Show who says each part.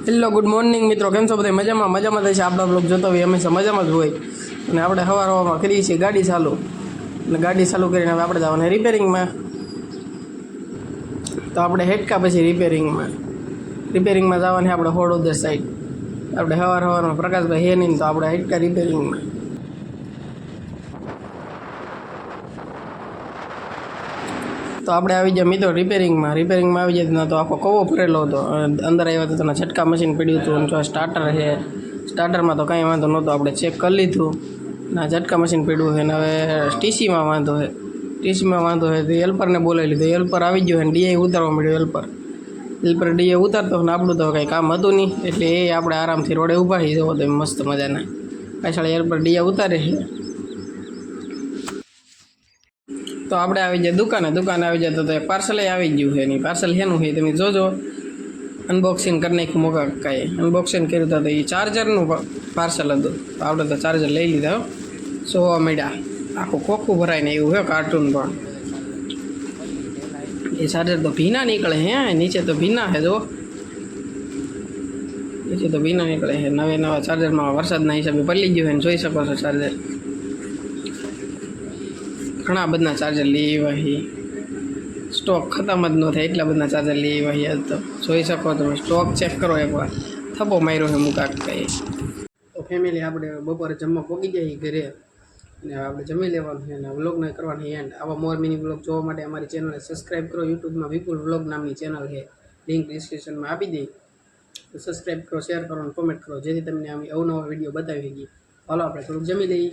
Speaker 1: Hello good morning મિત્રો, કેમ છો બધા? મજામાં થશે. આપણા બ્લોગ જોતો હોય હંમેશા મજામાં જ હોય. અને આપણે સવારમાં કરીએ છીએ ગાડી ચાલુ, અને ગાડી ચાલુ કરીને હવે આપણે જવાના રિપેરિંગમાં. તો આપણે હેટકા પછી રિપેરિંગમાં જવાની આપણે હોડોદર સાઈડ. આપણે સવારમાં પ્રકાશભાઈ હે નહીં, તો આપણે હેટકા રિપેરિંગમાં. તો આપણે આવી ગયા મિત્રો રિપેરિંગમાં આવી જાય તો આખો કવો ભરેલો હતો. અંદર આવ્યા તો તેના છટકા મશીન પડ્યું હતું. અને જો સ્ટાર્ટર છે, સ્ટાર્ટરમાં તો કાંઈ વાંધો નહોતો, આપણે ચેક કરી લીધું. ના છટકા મશીન પડ્યું છે. અને હવે ટીસીમાં વાંધો છે તો હેલ્પરને બોલાવી લીધો. હેલ્પર આવી ગયો છે, ડીઆઈ ઉતારવા મળ્યો. હેલ્પર ડીઆઈ ઉતારતો ને આપણું તો કંઈ કામ હતું નહીં, એટલે એ આપણે આરામથી રોડે ઊભા થઈ જવો તો મસ્ત મજાના. પાછળ હેલ્પર ડીઆઈ ઉતારે છે. તો આપણે આવી જાય દુકાને આવી જાય તો પાર્સલ આવી ગયું છે. એની પાર્સલ શેનું છે તમે જોજો. અનબોક્સિંગ કરી નાખ્યું મોકા કાંઈ અનબોક્સિંગ કર્યું હતું તો એ ચાર્જરનું પાર્સલ હતું. તો આપણે તો ચાર્જર લઈ લીધા. સોવા મળ્યા, આખું ખોખું ભરાઈને એવું છે. કાર્ટૂન પણ એ ચાર્જર તો ભીના નીકળે હે. નીચે તો ભીના છે, જો નીચે તો ભીના નીકળે છે. નવા ચાર્જરમાં વરસાદના હિસાબે પલળી ગયું છે, જોઈ શકો છો. ચાર્જર ઘણા બધા ચાર્જર લઈ આવ્યા. સ્ટોક ખતમ જ ન થાય એટલા બધા ચાર્જર લઈ આવ્યા. આજ તો જોઈ શકો તમે, સ્ટોક ચેક કરો એકવાર. થપ્પો માર્યો છે મુકાક કઈ. તો ફેમિલી આપણે બપોરે જમવા પહોંચી ગયા ઘરે, અને આપણે જમી લેવાનું છે અને વ્લોગને કરવાની એન્ડ. આવા મોર મિની વ્લોગ જોવા માટે અમારી ચેનલને સબસ્ક્રાઈબ કરો. યુટ્યુબમાં વિપુલ વ્લોગ નામની ચેનલ છે, લિંક ડિસ્ક્રિપ્શનમાં આપી દઈ. તો સબસ્ક્રાઈબ કરો, શેર કરો અને કોમેન્ટ કરો, જેથી તમને અમે અવનવા વિડીયો બતાવી શકીએ. હાલો આપણે થોડુંક જમી લઈએ.